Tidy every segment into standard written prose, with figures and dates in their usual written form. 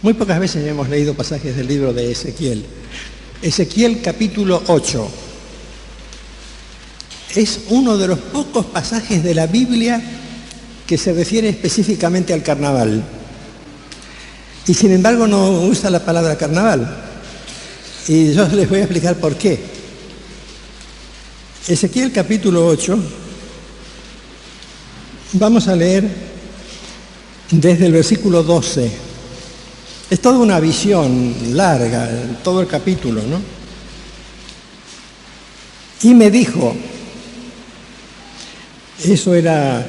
Muy pocas veces hemos leído pasajes del libro de Ezequiel. Ezequiel capítulo 8. Es uno de los pocos pasajes de la Biblia que se refiere específicamente al carnaval. Y sin embargo no usa la palabra carnaval. Y yo les voy a explicar por qué. Ezequiel capítulo 8, vamos a leer desde el versículo 12. Es toda una visión larga, todo el capítulo, ¿no? Y me dijo, eso era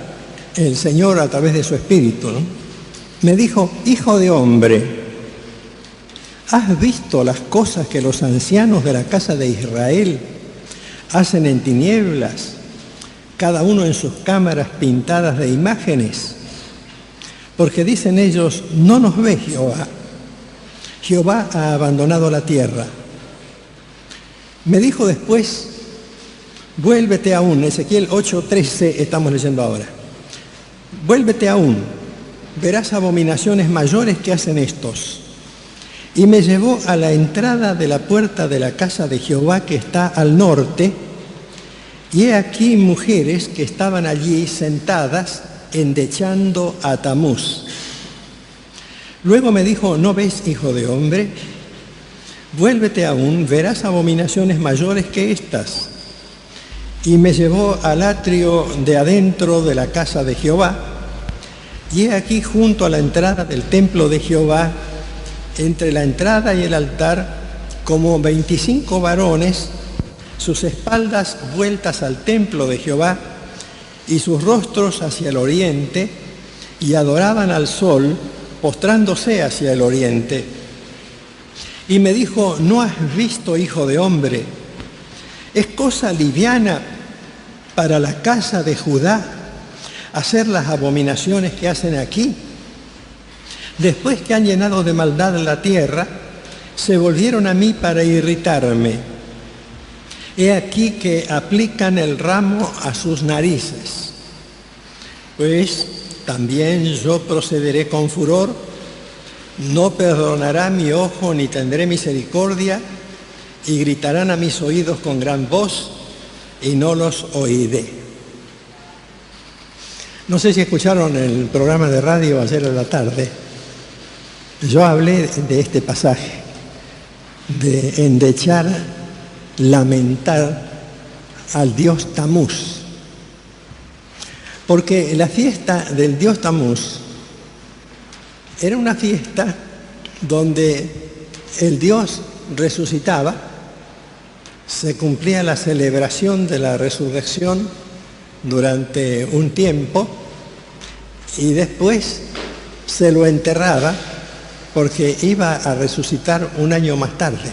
el Señor a través de su Espíritu, ¿no? Me dijo, hijo de hombre, ¿has visto las cosas que los ancianos de la casa de Israel hacen en tinieblas, cada uno en sus cámaras pintadas de imágenes? Porque dicen ellos, no nos ve Jehová. Jehová ha abandonado la tierra. Me dijo después, vuélvete aún, Ezequiel 8:13 estamos leyendo ahora. Vuélvete aún, verás abominaciones mayores que hacen estos. Y me llevó a la entrada de la puerta de la casa de Jehová que está al norte, y he aquí mujeres que estaban allí sentadas endechando a Tamuz. Luego me dijo, ¿no ves, hijo de hombre? Vuélvete aún, verás abominaciones mayores que estas. Y me llevó al atrio de adentro de la casa de Jehová, y he aquí junto a la entrada del templo de Jehová, entre la entrada y el altar, como 25 varones, sus espaldas vueltas al templo de Jehová y sus rostros hacia el oriente, y adoraban al sol, postrándose hacia el oriente. Y me dijo, ¿no has visto, hijo de hombre? ¿Es cosa liviana para la casa de Judá hacer las abominaciones que hacen aquí? Después que han llenado de maldad la tierra, se volvieron a mí para irritarme. He aquí que aplican el ramo a sus narices. Pues también yo procederé con furor, no perdonará mi ojo ni tendré misericordia, y gritarán a mis oídos con gran voz, y no los oiré. No sé si escucharon el programa de radio ayer a la tarde. Yo hablé de este pasaje, de endechar, lamentar al dios Tamuz. Porque la fiesta del dios Tamuz era una fiesta donde el dios resucitaba, se cumplía la celebración de la resurrección durante un tiempo y después se lo enterraba porque iba a resucitar un año más tarde.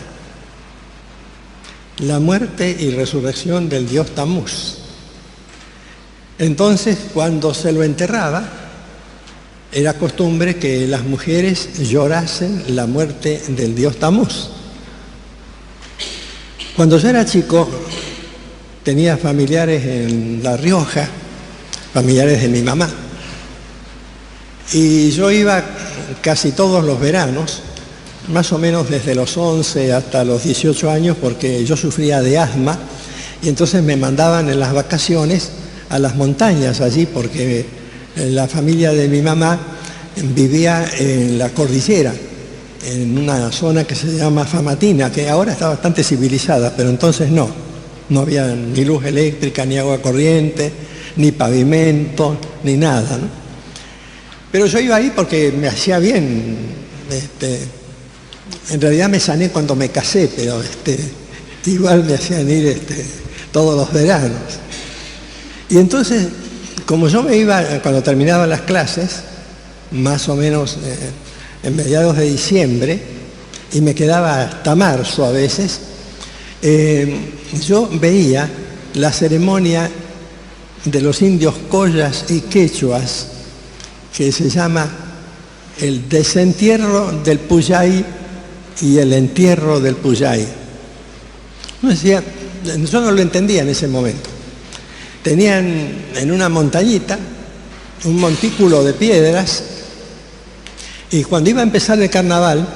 La muerte y resurrección del dios Tamuz. Entonces, cuando se lo enterraba, era costumbre que las mujeres llorasen la muerte del dios Tamuz. Cuando yo era chico, tenía familiares en La Rioja, familiares de mi mamá, y yo iba casi todos los veranos, más o menos desde los 11 hasta los 18 años, porque yo sufría de asma, y entonces me mandaban en las vacaciones a las montañas allí, porque la familia de mi mamá vivía en la cordillera, en una zona que se llama Famatina, que ahora está bastante civilizada, pero entonces no había ni luz eléctrica, ni agua corriente, ni pavimento, ni nada, ¿no? Pero yo iba ahí porque me hacía bien. En realidad me sané cuando me casé, pero igual me hacían ir todos los veranos. Y entonces, como yo me iba cuando terminaban las clases, más o menos en mediados de diciembre, y me quedaba hasta marzo a veces, yo veía la ceremonia de los indios collas y quechuas, que se llama el desentierro del Puyay y el entierro del Puyay. Yo no lo entendía en ese momento. Tenían en una montañita un montículo de piedras Y cuando iba a empezar el carnaval,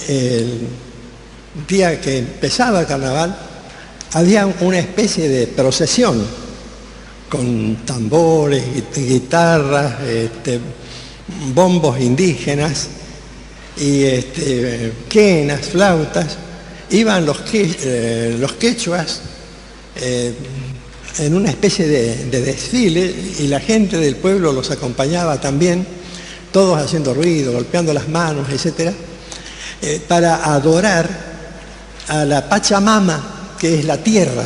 el día que empezaba el carnaval, había una especie de procesión con tambores, guitarras, bombos indígenas y quenas, flautas. Iban los quechuas en una especie de desfile y la gente del pueblo los acompañaba también, todos haciendo ruido, golpeando las manos, etc., para adorar a la Pachamama, que es la tierra,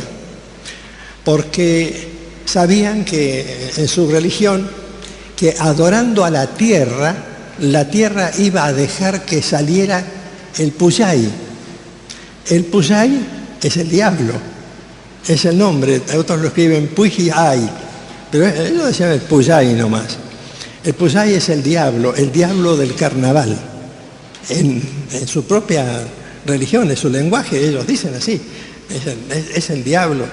porque sabían que en su religión, que adorando a la tierra iba a dejar que saliera el Puyay. El Puyay es el diablo, es el nombre, otros lo escriben Puyay, pero ellos decían el Puyay nomás. El Puyay es el diablo del carnaval. En su propia religión, en su lenguaje, ellos dicen así, es el diablo,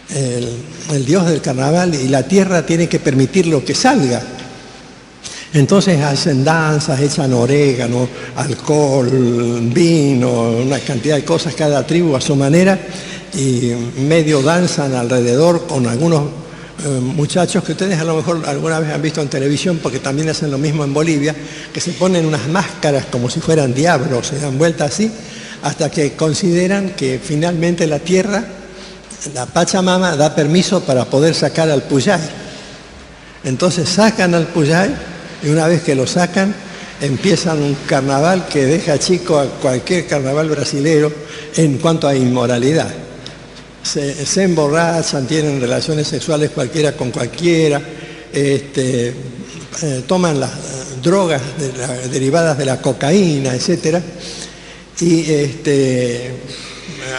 el dios del carnaval, y la tierra tiene que permitir lo que salga. Entonces hacen danzas, echan orégano, alcohol, vino, una cantidad de cosas, cada tribu a su manera, y medio danzan alrededor con algunos muchachos que ustedes a lo mejor alguna vez han visto en televisión, porque también hacen lo mismo en Bolivia, que se ponen unas máscaras como si fueran diablos, se dan vuelta así, hasta que consideran que finalmente la tierra, la Pachamama, da permiso para poder sacar al Puyay. Entonces sacan al Puyay, y una vez que lo sacan, empiezan un carnaval que deja chico a cualquier carnaval brasilero en cuanto a inmoralidad. Se emborrachan, tienen relaciones sexuales cualquiera con cualquiera, toman las drogas derivadas de la cocaína, etc. Y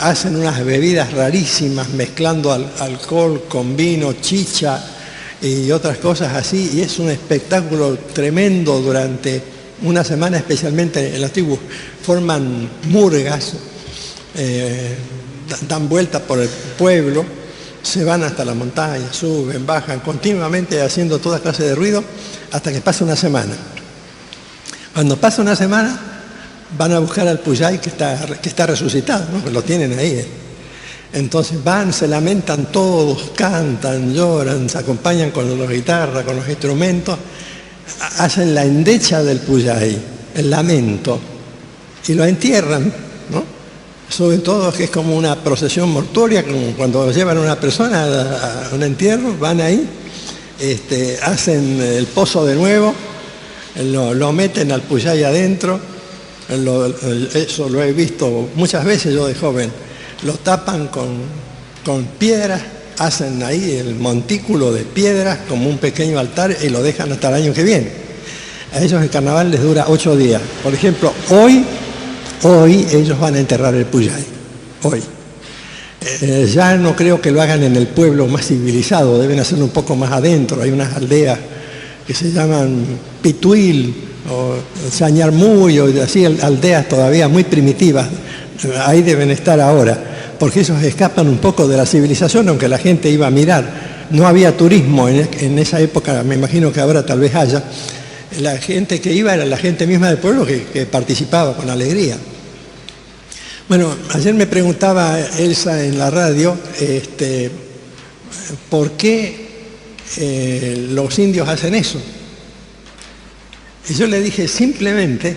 hacen unas bebidas rarísimas mezclando alcohol con vino, chicha y otras cosas así, y es un espectáculo tremendo durante una semana, especialmente en las tribus. Forman murgas, dan vueltas por el pueblo, se van hasta la montaña, suben, bajan, continuamente haciendo toda clase de ruido hasta que pasa una semana. Cuando pasa una semana, van a buscar al Puyay que está resucitado, ¿no? Lo tienen ahí. Entonces van, se lamentan todos, cantan, lloran, se acompañan con la guitarra, con los instrumentos, hacen la endecha del Puyay, el lamento, y lo entierran, ¿no? Sobre todo que es como una procesión mortuoria, como cuando llevan a una persona a un entierro, van ahí, hacen el pozo de nuevo, lo meten al Puyay adentro, eso lo he visto muchas veces yo de joven. Lo tapan con piedras, hacen ahí el montículo de piedras como un pequeño altar y lo dejan hasta el año que viene. A ellos el carnaval les dura 8 días. Por ejemplo, hoy ellos van a enterrar el Puyay. Hoy. Ya no creo que lo hagan en el pueblo más civilizado, deben hacerlo un poco más adentro. Hay unas aldeas que se llaman Pituil o Chañarmuy, o así, aldeas todavía muy primitivas. Ahí deben estar ahora, porque ellos escapan un poco de la civilización, aunque la gente iba a mirar. No había turismo en esa época, me imagino que ahora tal vez haya. La gente que iba era la gente misma del pueblo que participaba con alegría. Bueno, ayer me preguntaba Elsa en la radio, ¿por qué los indios hacen eso? Y yo le dije, simplemente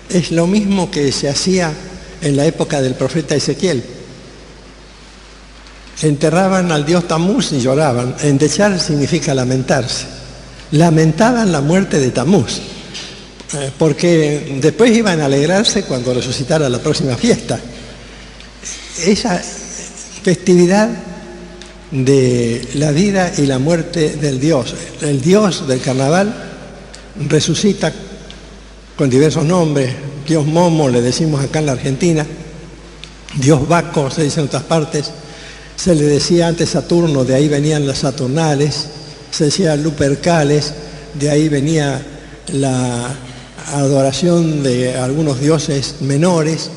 es lo mismo que se hacía en la época del profeta Ezequiel. Enterraban al dios Tamuz y lloraban. Endechar significa lamentarse. Lamentaban la muerte de Tamuz, porque después iban a alegrarse cuando resucitara la próxima fiesta. Esa festividad de la vida y la muerte del dios. El dios del carnaval resucita con diversos nombres. Dios Momo le decimos acá en la Argentina, Dios Baco se dice en otras partes, se le decía antes Saturno, de ahí venían las Saturnales, se decía Lupercales, de ahí venía la adoración de algunos dioses menores,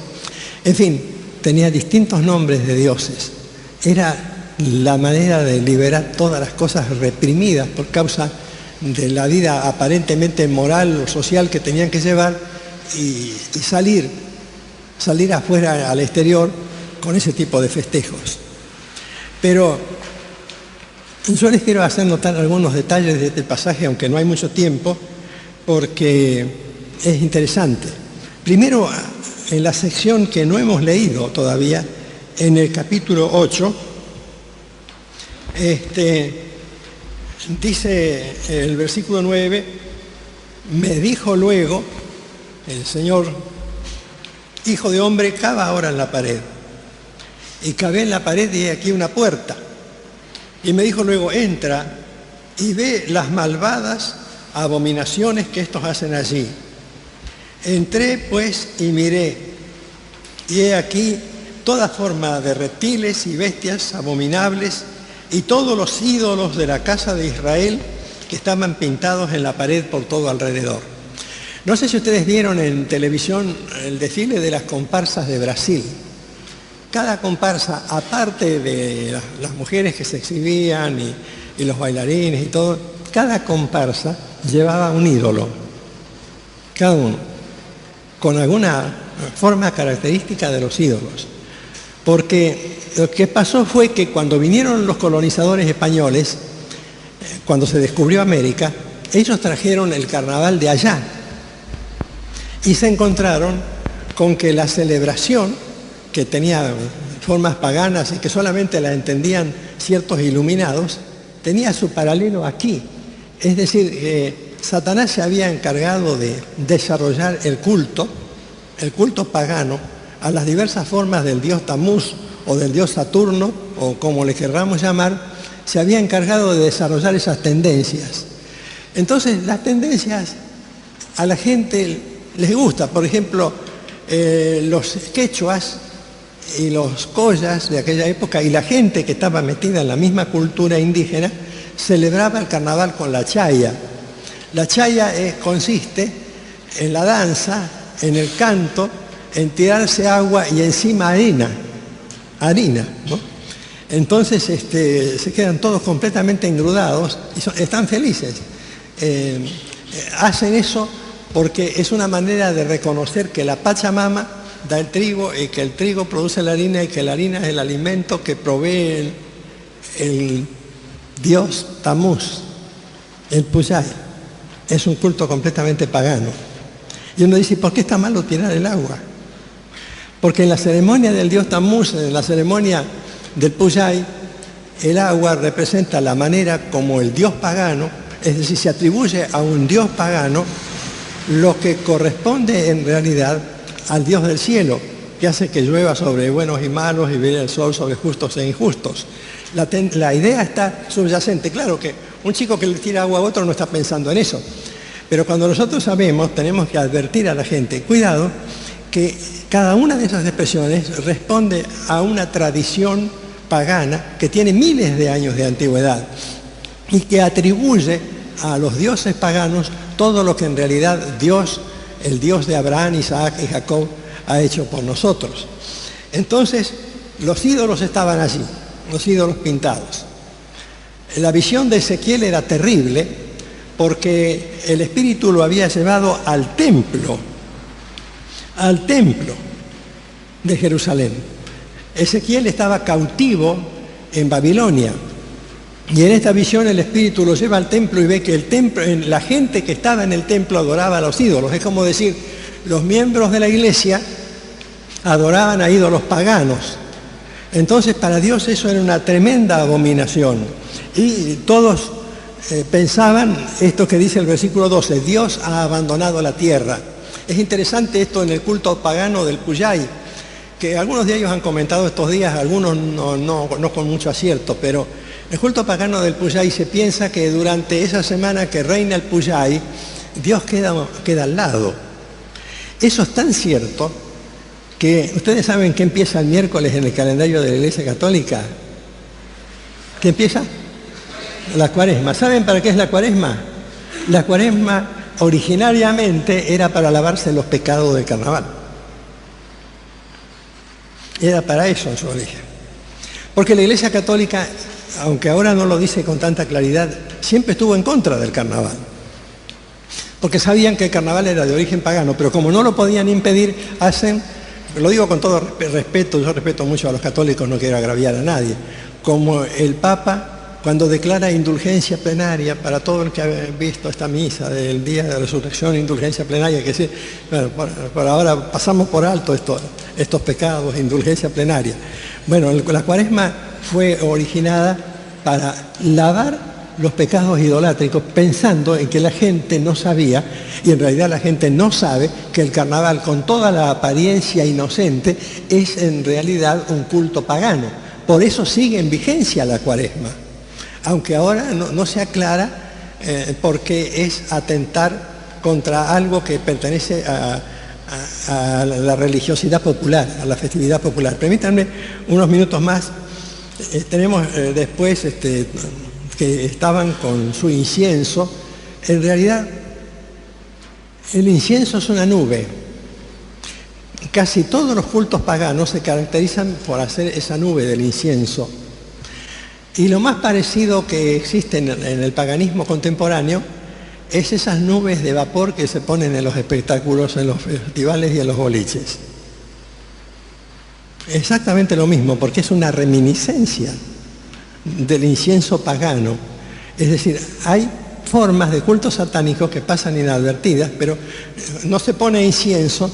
en fin, tenía distintos nombres de dioses. Era la manera de liberar todas las cosas reprimidas por causa de la vida aparentemente moral o social que tenían que llevar y salir afuera al exterior con ese tipo de festejos. Pero yo les quiero hacer notar algunos detalles de este pasaje, aunque no hay mucho tiempo, porque es interesante. Primero, en la sección que no hemos leído todavía, en el capítulo 8, dice el versículo 9, me dijo luego el Señor, hijo de hombre, cava ahora en la pared. Y cavé en la pared y he aquí una puerta. Y me dijo luego, entra y ve las malvadas abominaciones que estos hacen allí. Entré pues y miré, y he aquí toda forma de reptiles y bestias abominables y todos los ídolos de la casa de Israel que estaban pintados en la pared por todo alrededor. No sé si ustedes vieron en televisión el desfile de las comparsas de Brasil. Cada comparsa, aparte de las mujeres que se exhibían y los bailarines y todo, cada comparsa llevaba un ídolo, cada uno, con alguna forma característica de los ídolos. Porque lo que pasó fue que cuando vinieron los colonizadores españoles, cuando se descubrió América, ellos trajeron el carnaval de allá y se encontraron con que la celebración, que tenía formas paganas y que solamente la entendían ciertos iluminados, tenía su paralelo aquí. Es decir, Satanás se había encargado de desarrollar el culto pagano, a las diversas formas del dios Tamuz o del dios Saturno, o como le querramos llamar, se había encargado de desarrollar esas tendencias. Entonces, las tendencias a la gente les gusta. Por ejemplo, los quechuas y los collas de aquella época y la gente que estaba metida en la misma cultura indígena celebraba el carnaval con la chaya. La chaya consiste en la danza, en el canto, en tirarse agua y encima harina, ¿no? Entonces se quedan todos completamente engrudados y están felices. Hacen eso porque es una manera de reconocer que la Pachamama da el trigo y que el trigo produce la harina y que la harina es el alimento que provee el dios Tamuz, el Puyay. Es un culto completamente pagano. Y uno dice, ¿por qué está malo tirar el agua? Porque en la ceremonia del dios Tamuz, en la ceremonia del Puyay, el agua representa la manera como el dios pagano, es decir, se atribuye a un dios pagano lo que corresponde en realidad al Dios del cielo, que hace que llueva sobre buenos y malos y brille el sol sobre justos e injustos. La idea está subyacente. Claro que un chico que le tira agua a otro no está pensando en eso, pero cuando nosotros sabemos, tenemos que advertir a la gente, cuidado, que cada una de esas expresiones responde a una tradición pagana que tiene miles de años de antigüedad y que atribuye a los dioses paganos todo lo que en realidad Dios, el Dios de Abraham, Isaac y Jacob, ha hecho por nosotros. Entonces, los ídolos estaban allí, los ídolos pintados. La visión de Ezequiel era terrible porque el Espíritu lo había llevado al templo de Jerusalén. Ezequiel estaba cautivo en Babilonia. Y en esta visión el Espíritu lo lleva al templo y ve que el templo, la gente que estaba en el templo adoraba a los ídolos. Es como decir, los miembros de la iglesia adoraban a ídolos paganos. Entonces para Dios eso era una tremenda abominación. Y todos pensaban esto que dice el versículo 12, Dios ha abandonado la tierra. Es interesante esto en el culto pagano del Puyay, que algunos de ellos han comentado estos días, algunos no con mucho acierto, pero el culto pagano del Puyay se piensa que durante esa semana que reina el Puyay, Dios queda al lado. Eso es tan cierto que ustedes saben que empieza el miércoles en el calendario de la Iglesia Católica. ¿Qué empieza? La Cuaresma. ¿Saben para qué es la Cuaresma? La Cuaresma originariamente era para lavarse los pecados del carnaval. Era para eso en su origen. Porque la Iglesia Católica aunque ahora no lo dice con tanta claridad, siempre estuvo en contra del carnaval. Porque sabían que el carnaval era de origen pagano, pero como no lo podían impedir, lo digo con todo respeto, yo respeto mucho a los católicos, no quiero agraviar a nadie, como el Papa cuando declara indulgencia plenaria para todo el que ha visto esta misa del día de la resurrección, indulgencia plenaria, que sí, bueno, por ahora pasamos por alto estos pecados, indulgencia plenaria. Bueno, la Cuaresma fue originada para lavar los pecados idolátricos, pensando en que la gente no sabía, y en realidad la gente no sabe, que el carnaval, con toda la apariencia inocente, es en realidad un culto pagano. Por eso sigue en vigencia la Cuaresma, aunque ahora no se aclara porque es atentar contra algo que pertenece a la religiosidad popular, a la festividad popular. Permítanme unos minutos más. Tenemos después que estaban con su incienso. En realidad, el incienso es una nube. Casi todos los cultos paganos se caracterizan por hacer esa nube del incienso. Y lo más parecido que existe en el paganismo contemporáneo es esas nubes de vapor que se ponen en los espectáculos, en los festivales y en los boliches. Exactamente lo mismo, porque es una reminiscencia del incienso pagano. Es decir, hay formas de cultos satánicos que pasan inadvertidas, pero no se pone incienso,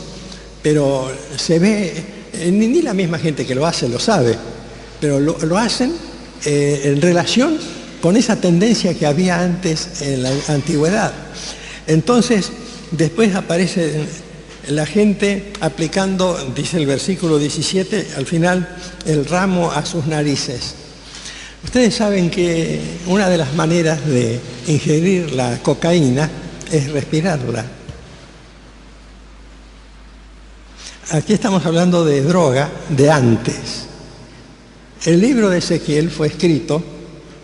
pero se ve, ni la misma gente que lo hace lo sabe, pero lo hacen en relación con esa tendencia que había antes en la antigüedad. Entonces, después aparece la gente aplicando, dice el versículo 17, al final, el ramo a sus narices. Ustedes saben que una de las maneras de ingerir la cocaína es respirarla. Aquí estamos hablando de droga de antes. El libro de Ezequiel fue escrito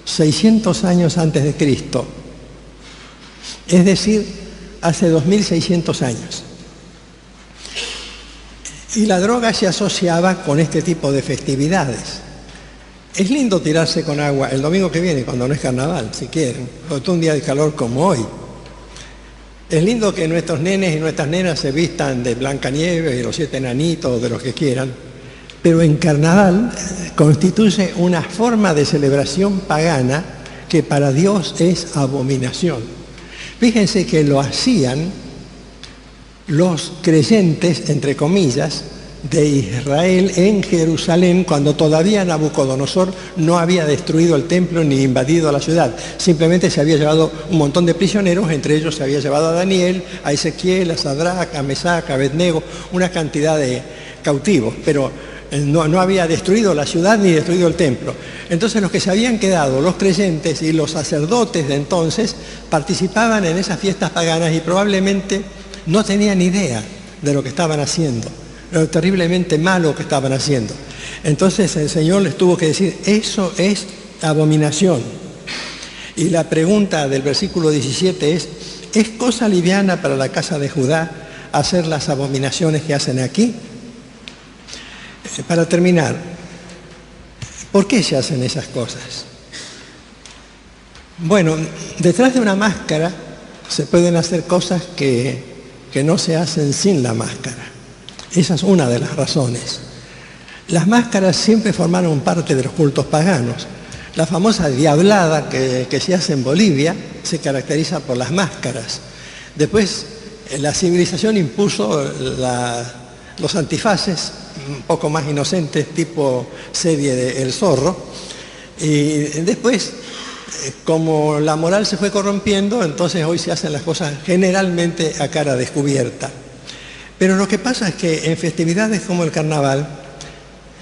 600 años antes de Cristo, es decir, hace 2600 años. Y la droga se asociaba con este tipo de festividades. Es lindo tirarse con agua el domingo que viene, cuando no es carnaval, si quieren, sobre todo un día de calor como hoy. Es lindo que nuestros nenes y nuestras nenas se vistan de Blancanieves y los 7 enanitos, de los que quieran, pero en carnaval constituye una forma de celebración pagana que para Dios es abominación. Fíjense que lo hacían los creyentes, entre comillas, de Israel en Jerusalén, cuando todavía Nabucodonosor no había destruido el templo ni invadido la ciudad. Simplemente se había llevado un montón de prisioneros, entre ellos se había llevado a Daniel, a Ezequiel, a Sadrach, a Mesac, a Abednego, una cantidad de cautivos, pero no había destruido la ciudad ni destruido el templo. Entonces los que se habían quedado, los creyentes y los sacerdotes de entonces, participaban en esas fiestas paganas y probablemente no tenían idea de lo que estaban haciendo, lo terriblemente malo que estaban haciendo. Entonces el Señor les tuvo que decir, eso es abominación. Y la pregunta del versículo 17 ¿es cosa liviana para la casa de Judá hacer las abominaciones que hacen aquí? Para terminar, ¿por qué se hacen esas cosas? Bueno, detrás de una máscara se pueden hacer cosas que no se hacen sin la máscara. Esa es una de las razones. Las máscaras siempre formaron parte de los cultos paganos. La famosa diablada que se hace en Bolivia se caracteriza por las máscaras. Después, la civilización impuso los antifaces, un poco más inocentes, tipo serie de El Zorro. Y después, como la moral se fue corrompiendo, entonces hoy se hacen las cosas generalmente a cara descubierta. Pero lo que pasa es que en festividades como el carnaval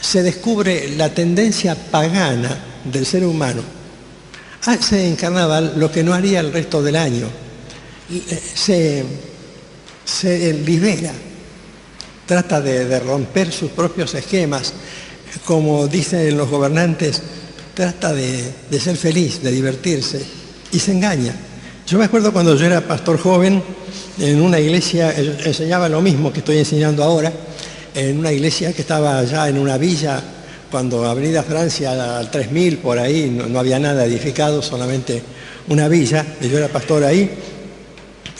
se descubre la tendencia pagana del ser humano. Hace en carnaval lo que no haría el resto del año. Se libera, trata de romper sus propios esquemas, como dicen los gobernantes, trata de ser feliz, de divertirse, y se engaña. Yo me acuerdo cuando yo era pastor joven, en una iglesia, enseñaba lo mismo que estoy enseñando ahora, en una iglesia que estaba allá en una villa cuando Avenida Francia al 3000 por ahí no había nada edificado, solamente una villa, y yo era pastor ahí.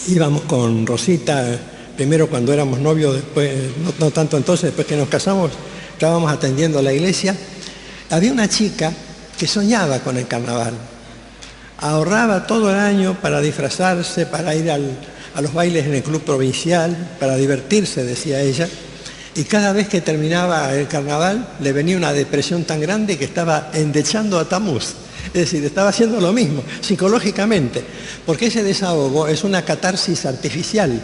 Íbamos con Rosita, primero cuando éramos novios, después, no tanto entonces, después que nos casamos, estábamos atendiendo la iglesia. Había una chica que soñaba con el carnaval. Ahorraba todo el año para disfrazarse, para ir a los bailes en el club provincial, para divertirse, decía ella. Y cada vez que terminaba el carnaval le venía una depresión tan grande que estaba endechando a Tamuz. Es decir, estaba haciendo lo mismo, psicológicamente, porque ese desahogo es una catarsis artificial.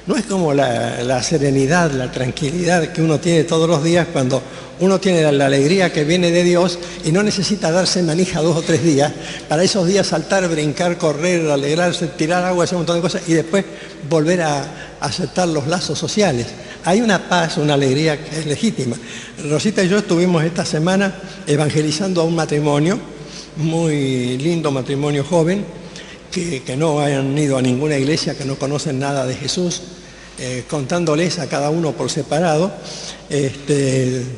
No es como la serenidad, la tranquilidad que uno tiene todos los días cuando uno tiene la alegría que viene de Dios y no necesita darse manija 2 o 3 días, para esos días saltar, brincar, correr, alegrarse, tirar agua, hacer un montón de cosas y después volver a aceptar los lazos sociales. Hay una paz, una alegría que es legítima. Rosita y yo estuvimos esta semana evangelizando a un matrimonio, muy lindo matrimonio joven, que no hayan ido a ninguna iglesia, que no conocen nada de Jesús, contándoles a cada uno por separado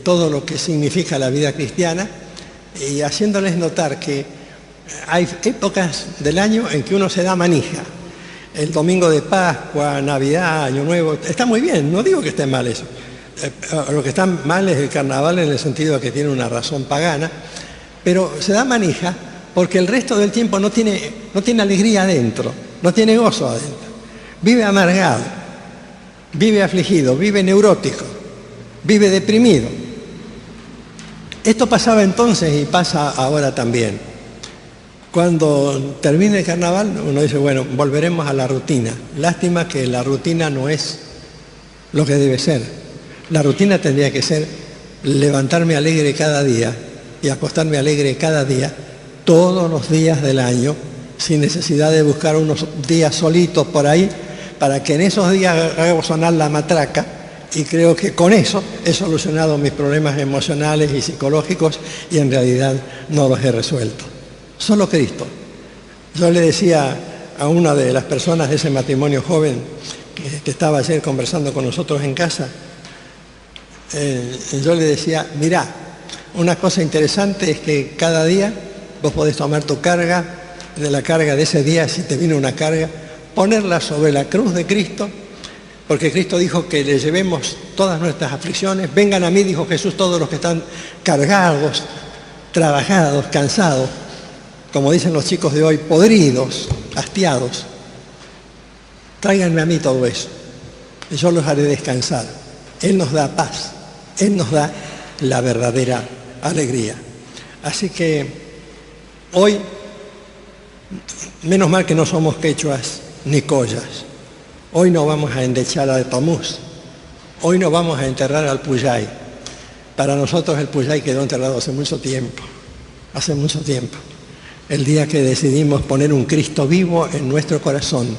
todo lo que significa la vida cristiana y haciéndoles notar que hay épocas del año en que uno se da manija. El domingo de Pascua, Navidad, Año Nuevo, está muy bien, no digo que esté mal eso. Lo que está mal es el carnaval en el sentido de que tiene una razón pagana, pero se da manija porque el resto del tiempo no tiene alegría adentro, no tiene gozo adentro. Vive amargado, vive afligido, vive neurótico, vive deprimido. Esto pasaba entonces y pasa ahora también. Cuando termine el carnaval uno dice, bueno, volveremos a la rutina. Lástima que la rutina no es lo que debe ser. La rutina tendría que ser levantarme alegre cada día y acostarme alegre cada día, todos los días del año, sin necesidad de buscar unos días solitos por ahí, para que en esos días haga sonar la matraca, y creo que con eso he solucionado mis problemas emocionales y psicológicos y en realidad no los he resuelto. Solo Cristo. Yo le decía a una de las personas de ese matrimonio joven que estaba ayer conversando con nosotros en casa, yo le decía, mirá, una cosa interesante es que cada día vos podés tomar tu carga, de la carga de ese día, si te viene una carga, ponerla sobre la cruz de Cristo, porque Cristo dijo que le llevemos todas nuestras aflicciones. Vengan a mí, dijo Jesús, todos los que están cargados, trabajados, cansados, como dicen los chicos de hoy, podridos, hastiados. Tráiganme a mí todo eso, y yo los haré descansar. Él nos da paz, Él nos da la verdadera alegría. Así que hoy, menos mal que no somos quechuas ni collas, hoy no vamos a endechar a Tamuz, hoy no vamos a enterrar al Puyay. Para nosotros el Puyay quedó enterrado hace mucho tiempo, el día que decidimos poner un Cristo vivo en nuestro corazón,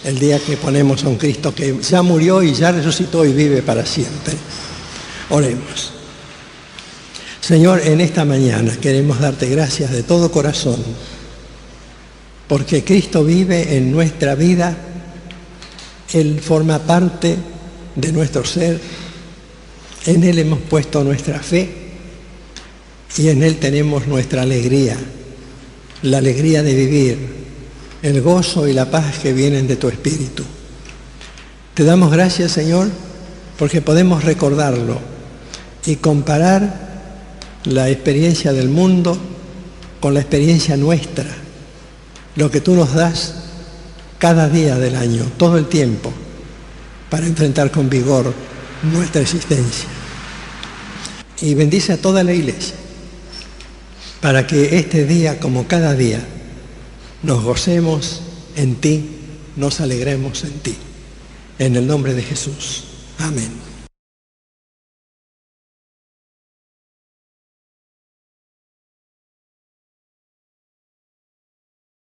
el día que ponemos a un Cristo que ya murió y ya resucitó y vive para siempre. Oremos. Señor, en esta mañana queremos darte gracias de todo corazón, porque Cristo vive en nuestra vida, Él forma parte de nuestro ser, en Él hemos puesto nuestra fe y en Él tenemos nuestra alegría, la alegría de vivir, el gozo y la paz que vienen de tu Espíritu. Te damos gracias, Señor, porque podemos recordarlo y comparar la experiencia del mundo con la experiencia nuestra, lo que tú nos das cada día del año, todo el tiempo, para enfrentar con vigor nuestra existencia. Y bendice a toda la iglesia, para que este día, como cada día, nos gocemos en ti, nos alegremos en ti. En el nombre de Jesús. Amén.